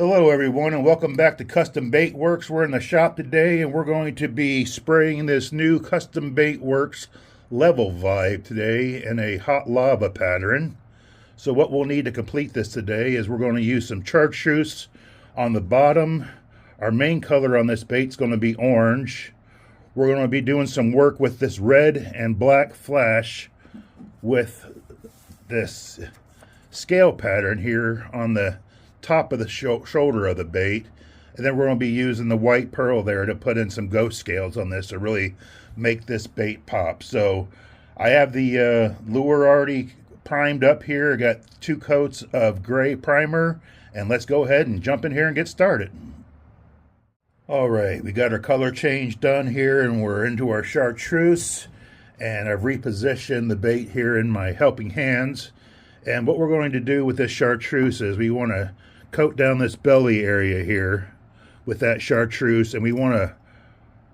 Hello everyone and welcome back to Custom Bait Works. We're in the shop today and we're going to be spraying this new Custom Bait Works level vibe today in a hot lava pattern. So what we'll need to complete this today is we're going to use some chartreuse on the bottom. Our main color on this bait is going to be orange. We're going to be doing some work with this red and black flash with this scale pattern here on the top of the shoulder of the bait, and then we're going to be using the white pearl there to put in some ghost scales on this to really make this bait pop. So I have the lure already primed up here. I got 2 coats of gray primer, and let's go ahead and jump in here and get started. Alright, we got our color change done here and we're into our chartreuse, and I've repositioned the bait here in my helping hands. And what we're going to do with this chartreuse is we want to coat down this belly area here with that chartreuse, and we want to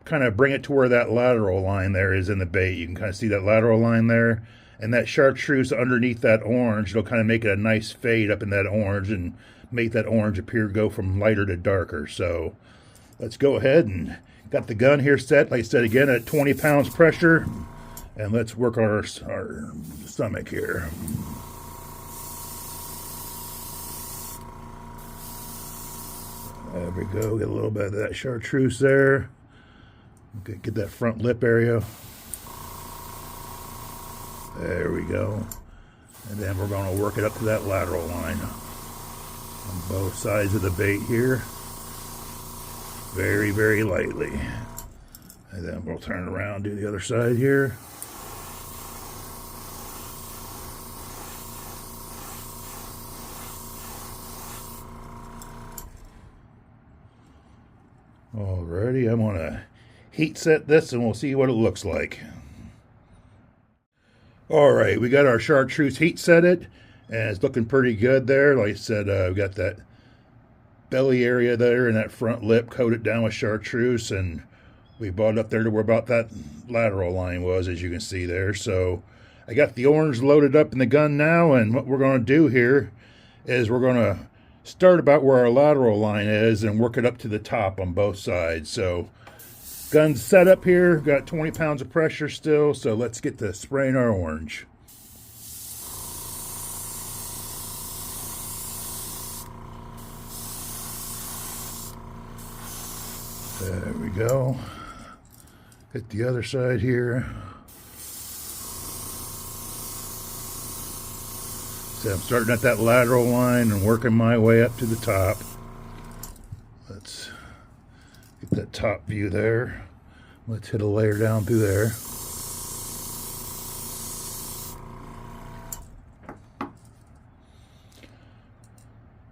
kind of bring it to where that lateral line there is in the bait. You can kind of see that lateral line there, and that chartreuse underneath that orange, it'll kind of make it a nice fade up in that orange and make that orange appear go from lighter to darker. So let's go ahead and got the gun here set, like I said, again at 20 pounds pressure, and let's work on our stomach here. There we go, get a little bit of that chartreuse there. Okay, get that front lip area. There we go. And then we're going to work it up to that lateral line on both sides of the bait here. Very, very lightly. And then we'll turn around, do the other side here. Alrighty, I'm going to heat set this and we'll see what it looks like. Alright, we got our chartreuse heat set it, and it's looking pretty good there. Like I said, we got that belly area there and that front lip coated down with chartreuse, and we brought it up there to where about that lateral line was, as you can see there. So I got the orange loaded up in the gun now, and what we're going to do here is we're going to start about where our lateral line is and work it up to the top on both sides. So gun's set up here, got 20 pounds of pressure still, so let's get to spraying our orange. There we go. Hit the other side here. So I'm starting at that lateral line and working my way up to the top. Let's get that top view there. Let's hit a layer down through there.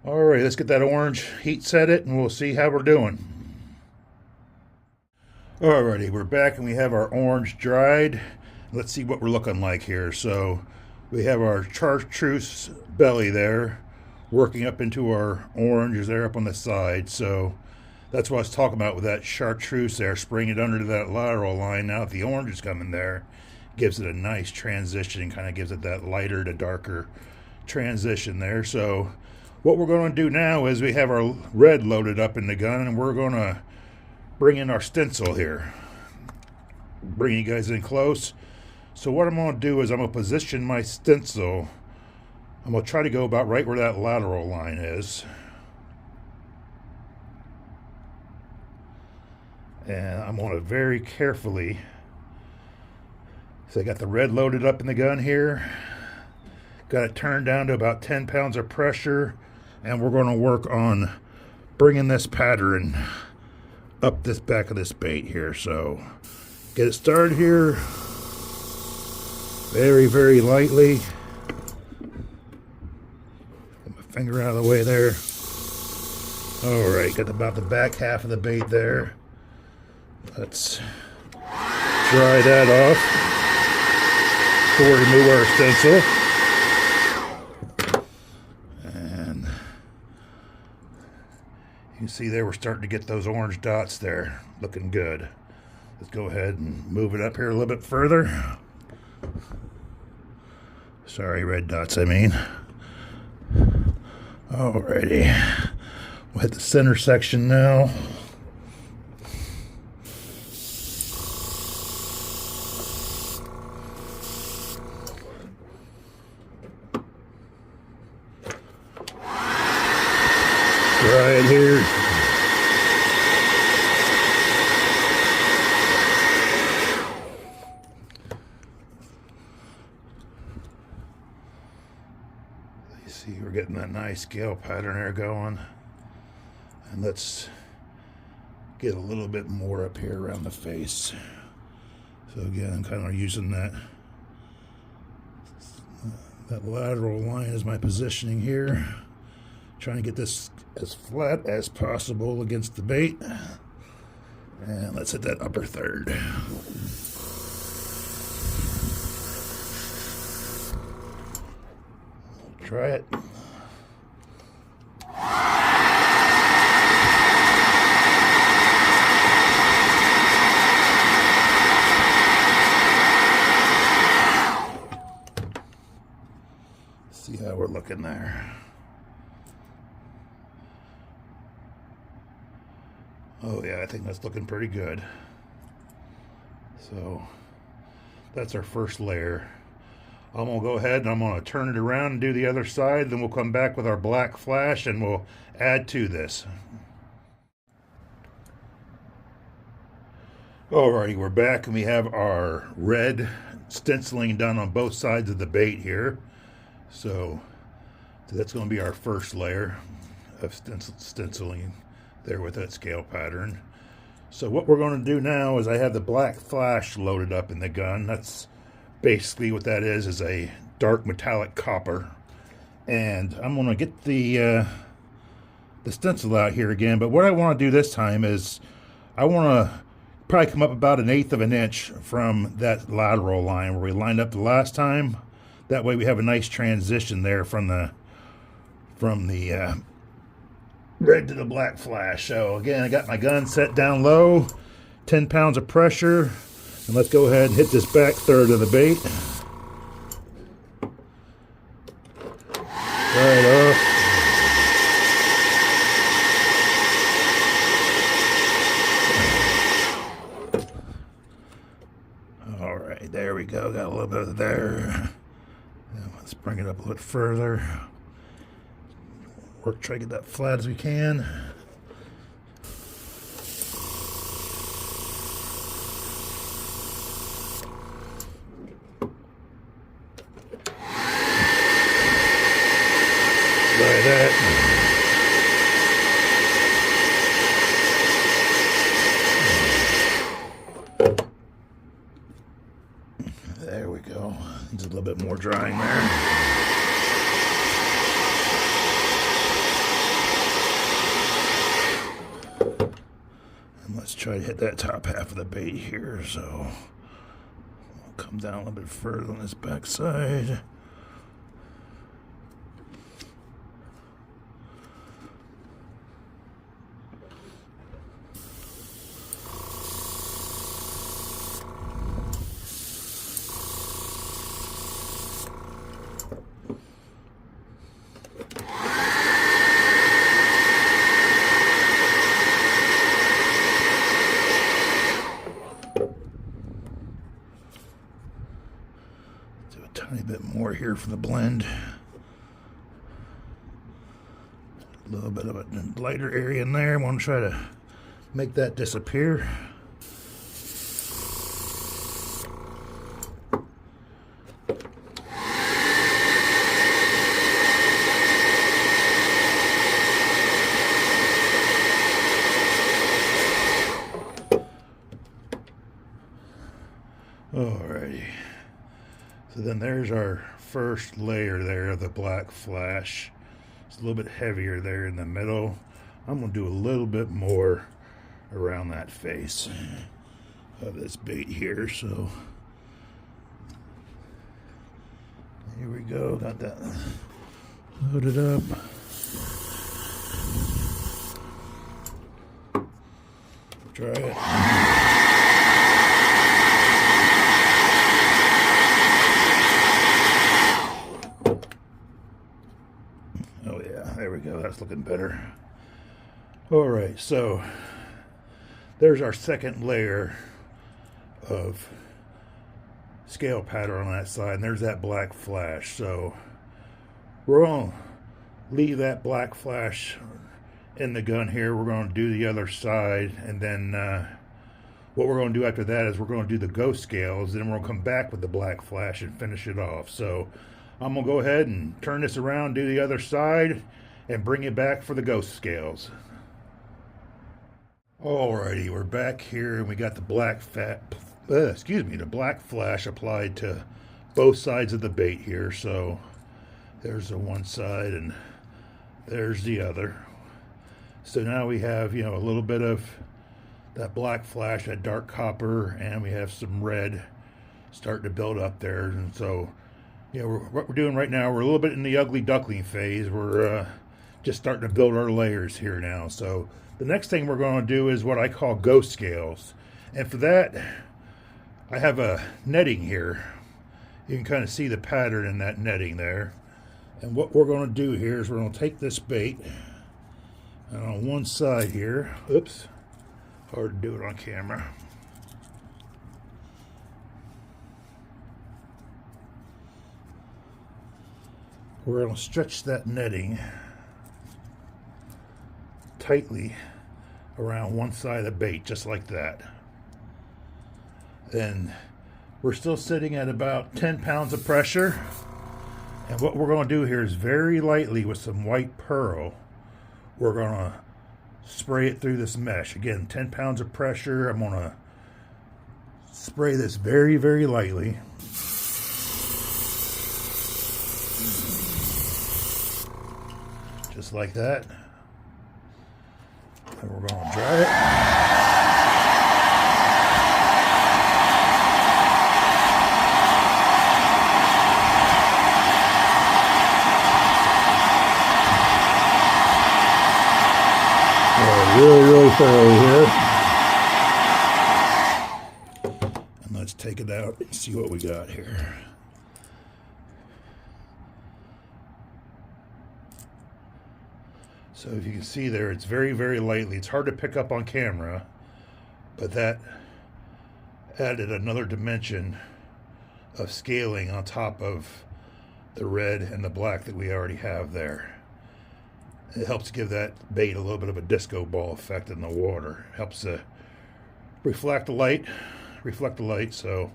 Alright, let's get that orange heat set it and we'll see how we're doing. Alrighty, we're back and we have our orange dried. Let's see what we're looking like here. So we have our chartreuse belly there working up into our oranges there up on the side. So that's what I was talking about with that chartreuse there, spraying it under that lateral line. Now that the orange is coming there, gives it a nice transition and kind of gives it that lighter to darker transition there. So what we're going to do now is we have our red loaded up in the gun, and we're going to bring in our stencil here. Bring you guys in close. So what I'm going to do is I'm going to position my stencil. I'm going to try to go about right where that lateral line is. And I'm going to very carefully, so I got the red loaded up in the gun here. Got it turned down to about 10 pounds of pressure. And we're going to work on bringing this pattern up this back of this bait here. So get it started here. Very, very lightly. Get my finger out of the way there. Alright, got about the back half of the bait there. Let's dry that off before we remove our stencil. And you can see there we're starting to get those orange dots there. Looking good. Let's go ahead and move it up here a little bit further. Sorry, red dots, I mean. Alrighty. We'll hit the center section now. Right here. You see, we're getting that nice scale pattern there going. And let's get a little bit more up here around the face. So again, I'm kind of using that lateral line as my positioning here. Trying to get this as flat as possible against the bait. And let's hit that upper third. Try it. See how we're looking there. Oh yeah, I think that's looking pretty good. So that's our first layer. I'm gonna go ahead and I'm gonna turn it around and do the other side, then we'll come back with our black flash and we'll add to this. Alrighty, we're back and we have our red stenciling done on both sides of the bait here. So that's going to be our first layer of stenciling there with that scale pattern. So what we're going to do now is I have the black flash loaded up in the gun. That's basically what that is a dark metallic copper. And I'm going to get the stencil out here again. But what I want to do this time is I want to probably come up about 1/8 of an inch from that lateral line where we lined up the last time. That way we have a nice transition there from the red to the black flash. So again, I got my gun set down low, 10 pounds of pressure, and let's go ahead and hit this back third of the bait. Right off. All right, there we go. Got a little bit of there. Let's bring it up a little bit further. Try to get that flat as we can. Try that. There we go. Needs a little bit more drying there. And let's try to hit that top half of the bait here. So we'll come down a little bit further on this back side. Tiny bit more here for the blend. A little bit of a lighter area in there. I want to try to make that disappear. Alrighty. So then there's our first layer there of the black flash. It's a little bit heavier there in the middle. I'm going to do a little bit more around that face of this bait here. So here we go. Got that loaded up. Try it. Oh yeah, there we go. That's looking better. All right, so there's our second layer of scale pattern on that side, and there's that black flash. So we're going to leave that black flash in the gun here. We're going to do the other side, and then what we're going to do after that is we're going to do the ghost scales, and then we're going to come back with the black flash and finish it off. So I'm going to go ahead and turn this around, do the other side, and bring it back for the ghost scales. Alrighty, we're back here, and we got the black the black flash applied to both sides of the bait here. So there's the one side, and there's the other. So now we have, a little bit of that black flash, that dark copper, and we have some red starting to build up there. And so, what we're doing right now, we're a little bit in the ugly duckling phase. We're just starting to build our layers here now. So the next thing we're going to do is what I call ghost scales. And for that, I have a netting here. You can kind of see the pattern in that netting there. And what we're going to do here is we're going to take this bait, and on one side here, oops, hard to do it on camera. We're going to stretch that netting tightly around one side of the bait, just like that. Then we're still sitting at about 10 pounds of pressure. And what we're going to do here is very lightly with some white pearl, we're going to spray it through this mesh. Again, 10 pounds of pressure. I'm going to spray this very, very lightly. Just like that. And we're going to dry it. Really thoroughly here. And let's take it out and see what we got here. So if you can see there, it's very, very lightly. It's hard to pick up on camera, but that added another dimension of scaling on top of the red and the black that we already have there. It helps give that bait a little bit of a disco ball effect in the water. Helps reflect the light. So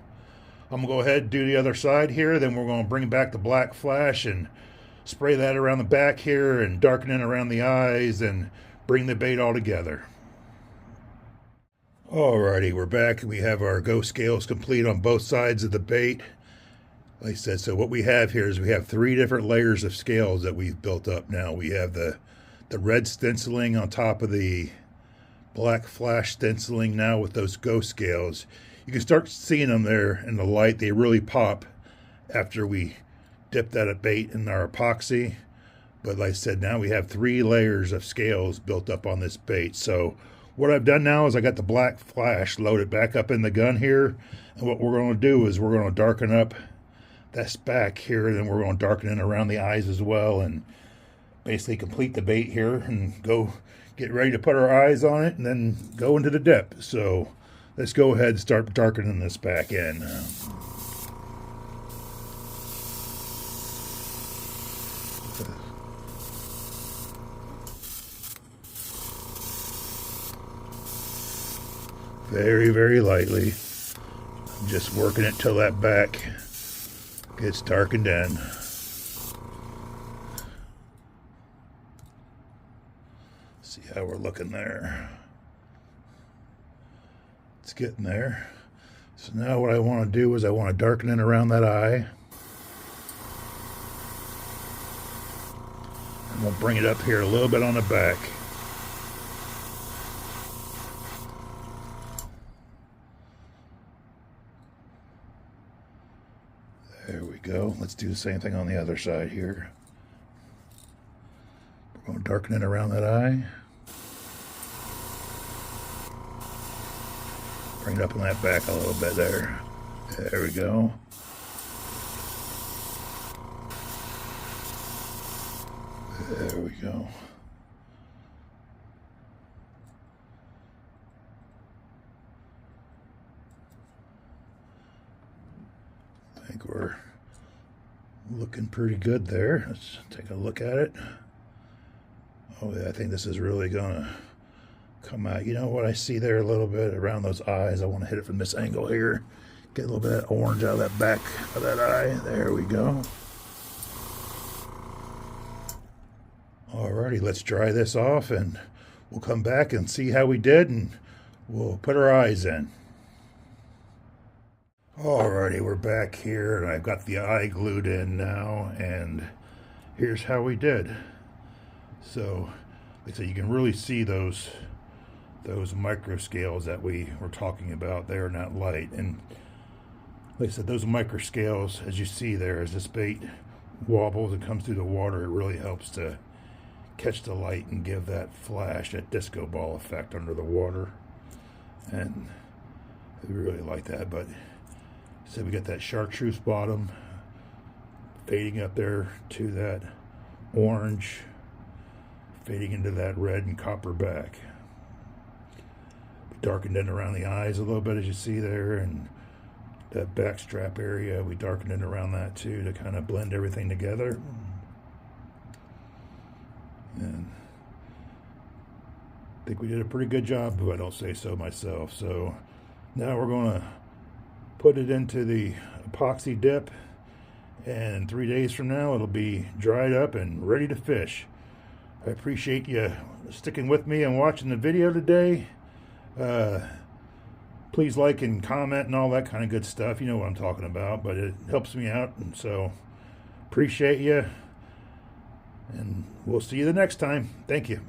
I'm going to go ahead and do the other side here. Then we're going to bring back the black flash and spray that around the back here and darken it around the eyes and bring the bait all together. Alrighty, we're back, and we have our ghost scales complete on both sides of the bait. Like I said, so what we have here is we have 3 different layers of scales that we've built up now. We have the red stenciling on top of the black flash stenciling now with those ghost scales. You can start seeing them there in the light. They really pop after we dip that bait in our epoxy. But like I said, now we have 3 layers of scales built up on this bait. So what I've done now is I got the black flash loaded back up in the gun here. And what we're going to do is we're going to darken up that's back here, then we're going to darken it around the eyes as well, and basically complete the bait here and go get ready to put our eyes on it and then go into the dip. So let's go ahead and start darkening this back in. Very, very lightly. I'm just working it till that back gets darkened in. See how we're looking there. It's getting there. So now what I want to do is I want to darken it around that eye. And we'll bring it up here a little bit on the back. There we go. Let's do the same thing on the other side here. We're going to darken it around that eye. Bring it up on that back a little bit there. There we go. There we go. think we're looking pretty good there. Let's take a look at it. Oh yeah, I think this is really gonna come out. You know what I see there a little bit around those eyes? I want to hit it from this angle here. Get a little bit of that orange out of that back of that eye. There we go. Alrighty, let's dry this off and we'll come back and see how we did, and we'll put our eyes in. Alrighty, we're back here and I've got the eye glued in now, and here's how we did. So, like I said, you can really see those micro scales that we were talking about there in that light. And like I said, those micro scales, as you see there, as this bait wobbles and comes through the water, it really helps to catch the light and give that flash, that disco ball effect under the water. And we really like that. But so we got that chartreuse bottom fading up there to that orange, fading into that red and copper back. We darkened in around the eyes a little bit, as you see there, and that back strap area, we darkened in around that too to kind of blend everything together. And I think we did a pretty good job, if I don't say so myself. So now we're going to put it into the epoxy dip, and 3 days from now it'll be dried up and ready to fish. I appreciate you sticking with me and watching the video today. Please like and comment and all that kind of good stuff. You know what I'm talking about, but it helps me out, and so appreciate you. And we'll see you the next time. Thank you.